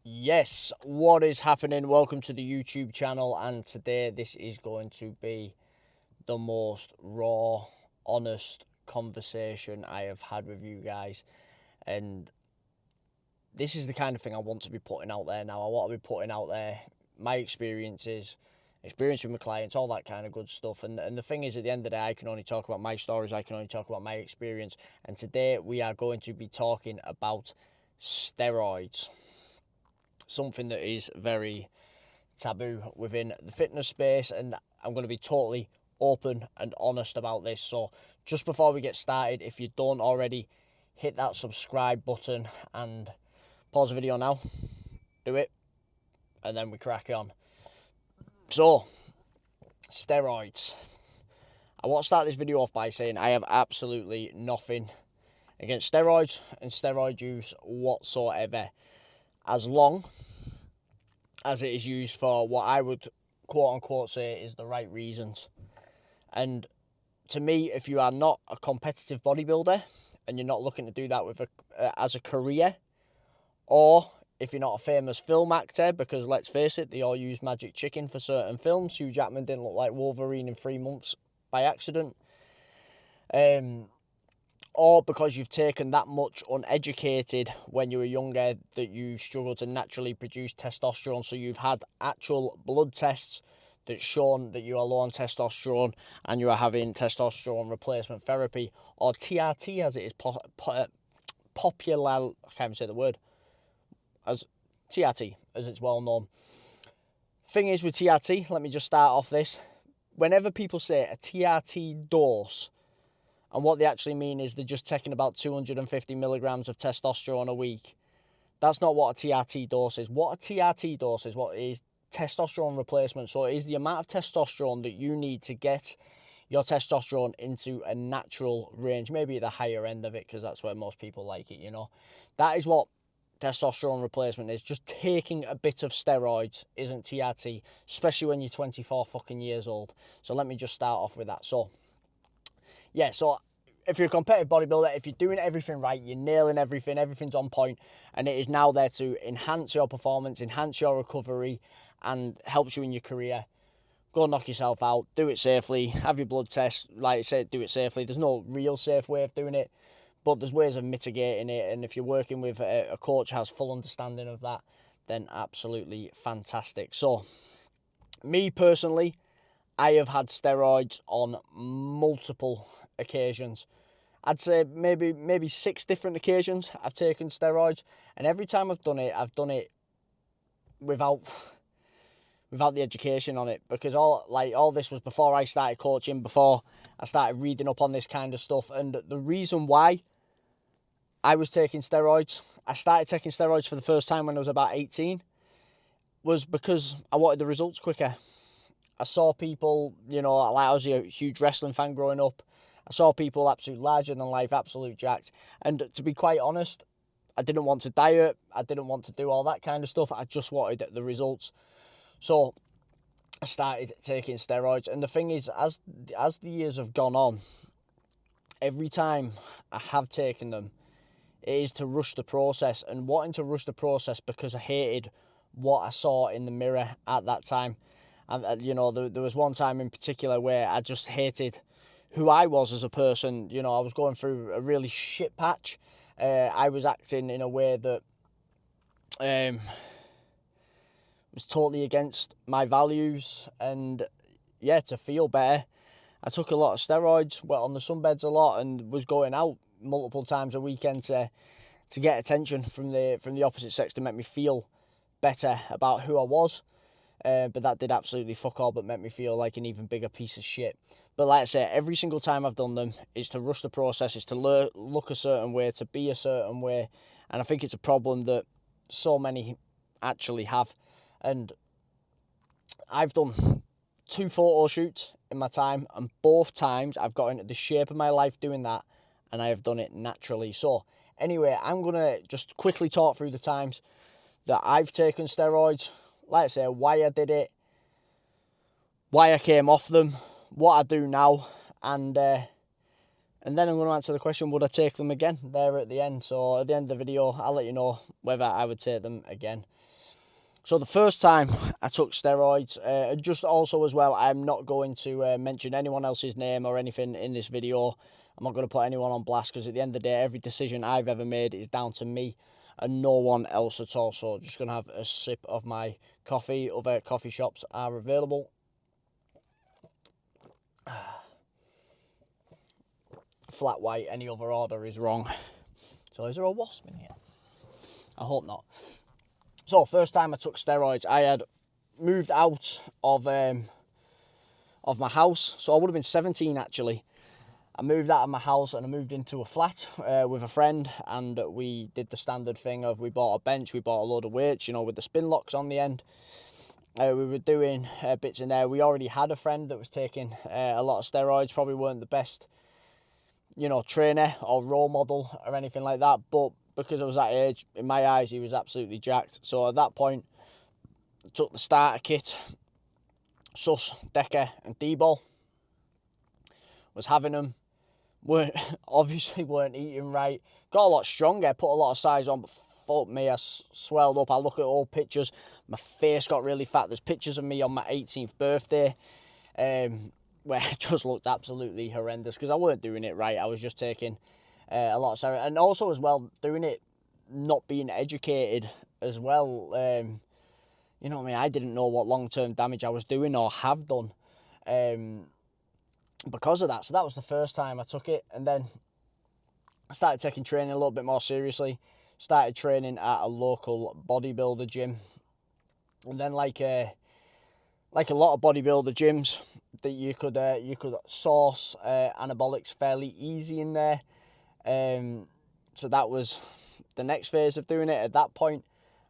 Yes, what is happening? Welcome to the YouTube channel, and today this is going to be the most raw, honest conversation I have had with you guys. And this is the kind of thing I want to be putting out there now. I want to be putting out there my experiences, experience with my clients, all that kind of good stuff. And the thing is, at the end of the day, I can only talk about my stories, I can only talk about my experience. And today we are going to be talking about steroids. Something that is very taboo within the fitness space, and I'm going to be totally open and honest about this. So just before we get started, if you don't already, hit that subscribe button and pause the video now, do it, and then we crack on. So, steroids. I want to start this video off by saying I have absolutely nothing against steroids and steroid use whatsoever, as long as it is used for what I would quote unquote say is the right reasons. And to me, if you are not a competitive bodybuilder and you're not looking to do that with as a career, or if you're not a famous film actor, because let's face it, they all use magic chicken for certain films. Hugh Jackman didn't look like Wolverine in 3 months by accident. Or because you've taken that much uneducated when you were younger that you struggle to naturally produce testosterone, so you've had actual blood tests that's shown that you are low on testosterone and you are having testosterone replacement therapy, or TRT as it is popular, I can't even say the word, as TRT as it's well known. Thing is with TRT, let me just start off this. Whenever people say a TRT dose, and what they actually mean is they're just taking about 250 milligrams of testosterone a week. That's not what a TRT dose is. What a TRT dose is, what is testosterone replacement. So it is the amount of testosterone that you need to get your testosterone into a natural range, maybe at the higher end of it, because that's where most people like it, you know. That is what testosterone replacement is. Just taking a bit of steroids isn't TRT, especially when you're 24 fucking years old. So let me just start off with that. So yeah, so if you're a competitive bodybuilder, if you're doing everything right, you're nailing everything, everything's on point, and it is now there to enhance your performance, enhance your recovery, and helps you in your career, go knock yourself out, do it safely, have your blood test, like I said, do it safely. There's no real safe way of doing it, but there's ways of mitigating it, and if you're working with a coach who has full understanding of that, then absolutely fantastic. So, me personally, I have had steroids on multiple occasions. I'd say maybe 6 different occasions I've taken steroids, and every time I've done it without the education on it, because all this was before I started coaching, before I started reading up on this kind of stuff. And the reason why I was taking steroids, I started taking steroids for the first time when I was about 18, was because I wanted the results quicker. I saw people, you know, like I was a huge wrestling fan growing up. I saw people absolute larger than life, absolute jacked. And to be quite honest, I didn't want to diet. I didn't want to do all that kind of stuff. I just wanted the results. So I started taking steroids. And the thing is, as the years have gone on, every time I have taken them, it is to rush the process, and wanting to rush the process because I hated what I saw in the mirror at that time. And, you know, there was one time in particular where I just hated who I was as a person. You know, I was going through a really shit patch. I was acting in a way that was totally against my values. And, yeah, to feel better, I took a lot of steroids, went on the sunbeds a lot, and was going out multiple times a weekend to get attention from the opposite sex, to make me feel better about who I was. But that did absolutely fuck all but make me feel like an even bigger piece of shit. But like I say, every single time I've done them is to rush the process, is to look a certain way, to be a certain way. And I think it's a problem that so many actually have. And I've done 2 photo shoots in my time, and both times I've got into the shape of my life doing that, and I have done it naturally. So anyway, I'm going to just quickly talk through the times that I've taken steroids, like I say, why I did it, why I came off them, what I do now, and then I'm going to answer the question, would I take them again, there at the end. So at the end of the video, I'll let you know whether I would take them again. So the first time I took steroids, just also as well, I'm not going to mention anyone else's name or anything in this video. I'm not going to put anyone on blast, because at the end of the day, every decision I've ever made is down to me and no one else at all. So just going to have a sip of my coffee. Other coffee shops are available. Flat white, any other order is wrong. So is there a wasp in here? I hope not. So first time I took steroids, I had moved out of my house. So I would have been 17 actually. I moved out of my house and I moved into a flat with a friend, and we did the standard thing of we bought a bench, we bought a load of weights, you know, with the spin locks on the end. We were doing bits in there. We already had a friend that was taking a lot of steroids, probably weren't the best, you know, trainer or role model or anything like that, but because I was that age, in my eyes, he was absolutely jacked. So at that point, I took the starter kit, sus, deca and D-ball. Was having them, obviously weren't eating right. Got a lot stronger, put a lot of size on, but fuck me, I swelled up. I look at old pictures, my face got really fat. There's pictures of me on my 18th birthday, where I just looked absolutely horrendous, because I weren't doing it right. I was just taking a lot of steroids, and also as well doing it not being educated as well. You know what I mean? I didn't know what long-term damage I was doing or have done because of that. So that was the first time I took it, and then I started taking training a little bit more seriously. Started training at a local bodybuilder gym, and then like a lot of bodybuilder gyms, that you could source anabolics fairly easy in there. So that was the next phase of doing it. At that point,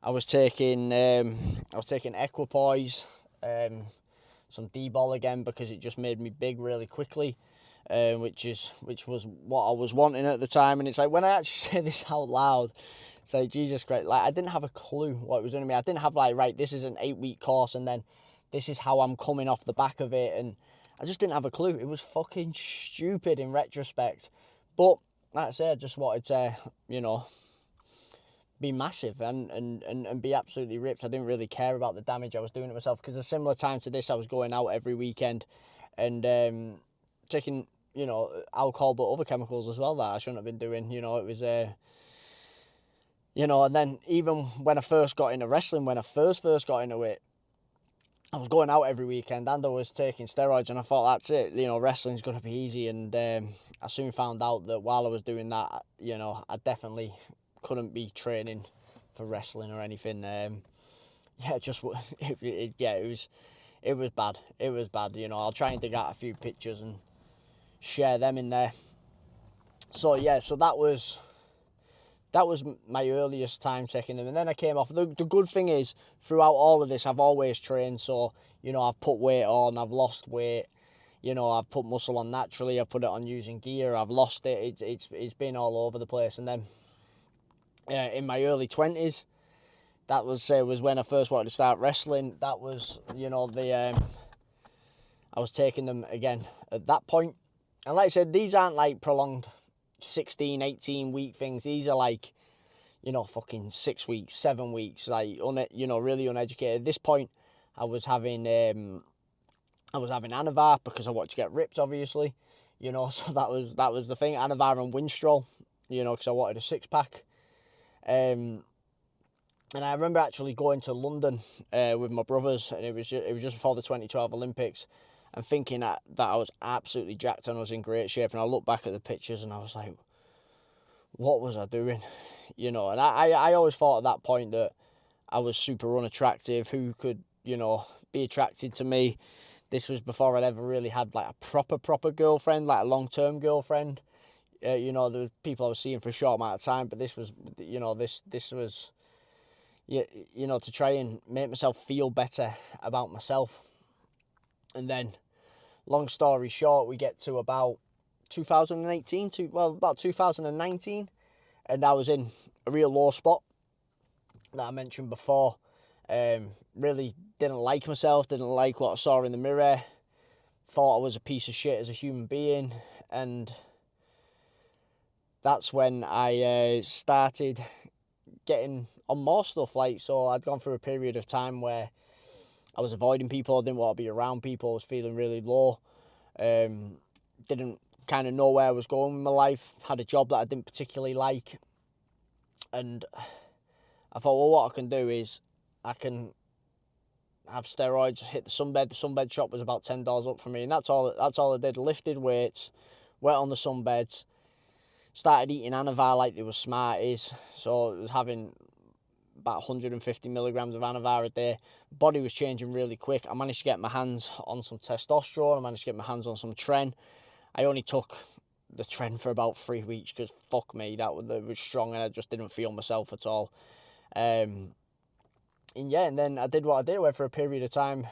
I was taking equipoise, some D-ball again, because it just made me big really quickly, which was what I was wanting at the time. And it's like, when I actually say this out loud, it's like, Jesus Christ, like I didn't have a clue what it was doing to me. I didn't have like, right, this is an 8-week course, and then this is how I'm coming off the back of it, and I just didn't have a clue. It was fucking stupid in retrospect, but like I said, I just wanted to, you know, be massive and be absolutely ripped. I didn't really care about the damage I was doing to myself, because a similar time to this, I was going out every weekend and taking, you know, alcohol, but other chemicals as well that I shouldn't have been doing. You know, it was you know, and then even when I first got into wrestling, when I first got into it, I was going out every weekend and I was taking steroids, and I thought, that's it, you know, wrestling's going to be easy. And I soon found out that while I was doing that, you know, I definitely couldn't be training for wrestling or anything. Yeah, just it was bad. It was bad. You know, I'll try and dig out a few pictures and share them in there. So yeah, so that was my earliest time taking them, and then I came off. The good thing is, throughout all of this, I've always trained. So, you know, I've put weight on, I've lost weight, you know, I've put muscle on naturally, I've put it on using gear, I've lost it. It's been all over the place. And then in my early 20s, that was when I first wanted to start wrestling. That was, you know, I was taking them again at that point. And like I said, these aren't like prolonged 16, 18 week things. These are like, you know, fucking 6 weeks, 7 weeks, like, you know, really uneducated. At this point, I was having Anavar because I wanted to get ripped, obviously, you know, so that was the thing. Anavar and Winstrol, you know, because I wanted a 6-pack. And I remember actually going to London with my brothers, and it was just before the 2012 Olympics, and thinking that I was absolutely jacked and I was in great shape. And I look back at the pictures and I was like, what was I doing? You know, and I always thought at that point that I was super unattractive. Who could, you know, be attracted to me? This was before I'd ever really had like a proper girlfriend, like a long-term girlfriend. You know, there were people I was seeing for a short amount of time, but this was, you know, this was, you know, to try and make myself feel better about myself. And then, long story short, we get to about 2018, about 2019, and I was in a real low spot that I mentioned before. Really didn't like myself, didn't like what I saw in the mirror, thought I was a piece of shit as a human being, and that's when I started getting on more stuff. Like, so I'd gone through a period of time where I was avoiding people, I didn't want to be around people, I was feeling really low, didn't kind of know where I was going with my life, had a job that I didn't particularly like, and I thought, well, what I can do is I can have steroids, hit the sunbed. The sunbed shop was about $10 up for me, and that's all I did. Lifted weights, went on the sunbeds, started eating Anavar like they were Smarties, so I was having about 150 milligrams of Anavar a day. Body was changing really quick. I managed to get my hands on some testosterone. I managed to get my hands on some Tren. I only took the Tren for about 3 weeks because fuck me, that was strong and I just didn't feel myself at all. And then I did what I did. I went for a period of time,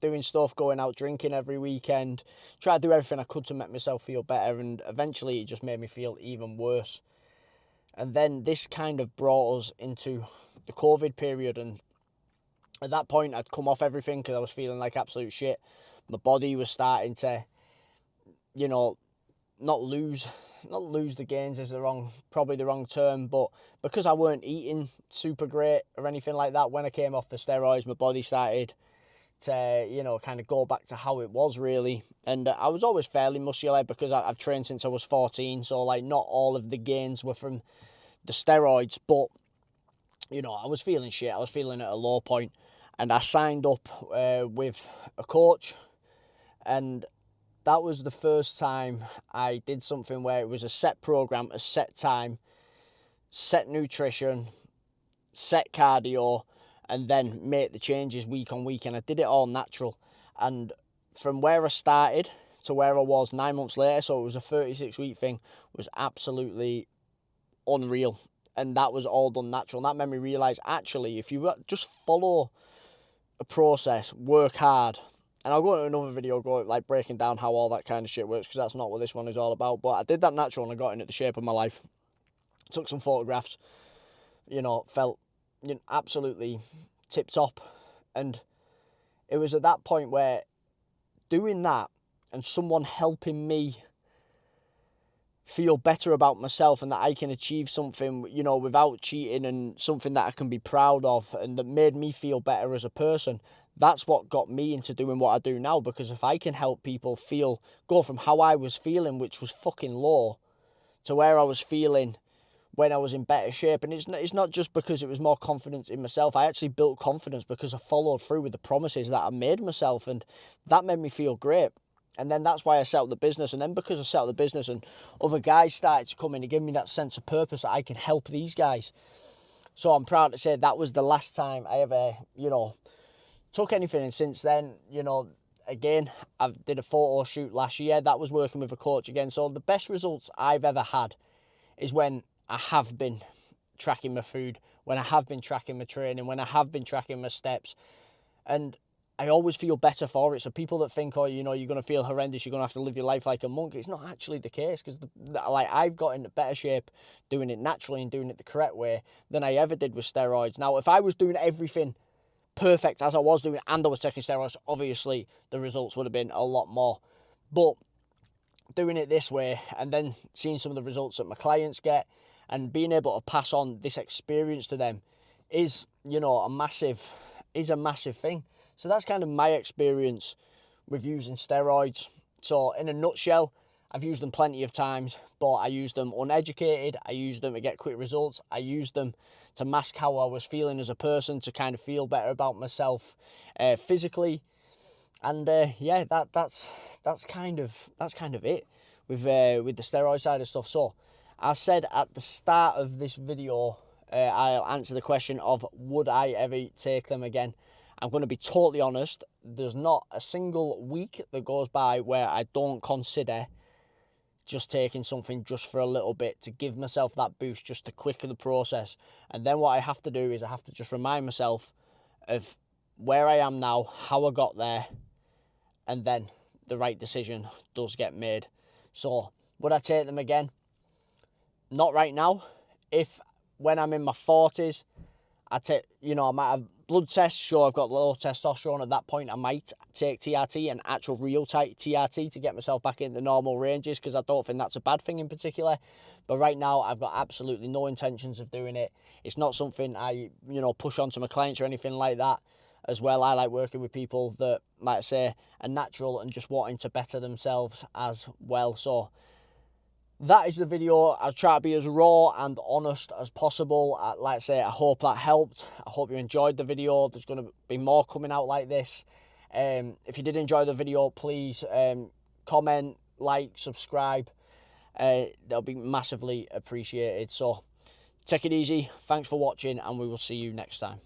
doing stuff, going out drinking every weekend, tried to do everything I could to make myself feel better, and eventually it just made me feel even worse. And then this kind of brought us into the COVID period, and at that point I'd come off everything because I was feeling like absolute shit. My body was starting to, not lose the gains is probably the wrong term, but because I weren't eating super great or anything like that, when I came off the steroids, my body started to, kind of go back to how it was really. And I was always fairly muscular because I've trained since I was 14, so like not all of the gains were from the steroids, but I was feeling shit. I was feeling at a low point, and I signed up with a coach, and that was the first time I did something where it was a set program, a set time, set nutrition, set cardio, and then make the changes week on week. And I did it all natural. And from where I started to where I was 9 months later, so it was a 36-week thing, was absolutely unreal. And that was all done natural. And that made me realise, actually, if you just follow a process, work hard, and I'll go into another video breaking down how all that kind of shit works, because that's not what this one is all about. But I did that natural and I got into the shape of my life. Took some photographs, felt absolutely tip-top. And it was at that point where doing that and someone helping me feel better about myself and that I can achieve something, without cheating, and something that I can be proud of and that made me feel better as a person, that's what got me into doing what I do now. Because if I can help people go from how I was feeling, which was fucking low, to where I was feeling when I was in better shape. And it's not just because it was more confidence in myself. I actually built confidence because I followed through with the promises that I made myself, and that made me feel great. And then that's why I set up the business. And then because I set up the business and other guys started to come in and give me that sense of purpose that I can help these guys. So I'm proud to say that was the last time I ever, took anything. And since then, again, I did a photo shoot last year. That was working with a coach again. So the best results I've ever had is when I have been tracking my food, when I have been tracking my training, when I have been tracking my steps. And I always feel better for it. So people that think, you're going to feel horrendous, you're going to have to live your life like a monk, it's not actually the case, because I've got into better shape doing it naturally and doing it the correct way than I ever did with steroids. Now, if I was doing everything perfect as I was doing and I was taking steroids, obviously the results would have been a lot more. But doing it this way and then seeing some of the results that my clients get and being able to pass on this experience to them is, a massive thing. So that's kind of my experience with using steroids. So in a nutshell, I've used them plenty of times, but I used them uneducated. I used them to get quick results. I used them to mask how I was feeling as a person, to kind of feel better about myself physically. And that's kind of it with the steroid side of stuff. So I said at the start of this video, I'll answer the question of would I ever take them again. I'm going to be totally honest, there's not a single week that goes by where I don't consider just taking something just for a little bit to give myself that boost, just to quicken the process. And then what I have to do is I have to just remind myself of where I am now, how I got there, and then the right decision does get made. So would I take them again? Not right now. If when I'm in my 40s, I take, you know, I might have blood tests, sure, I've got low testosterone. At that point, I might take TRT, and actual real tight TRT, to get myself back into normal ranges, because I don't think that's a bad thing in particular. But right now, I've got absolutely no intentions of doing it. It's not something I, you know, push onto my clients or anything like that. As well, I like working with people that, like I say, are natural and just wanting to better themselves as well. So that is the video. I'll try to be as raw and honest as possible. Like I say, I hope that helped. I hope you enjoyed the video. There's going to be more coming out like this. If you did enjoy the video, please comment, like, subscribe. They'll be massively appreciated. So take it easy. Thanks for watching, and we will see you next time.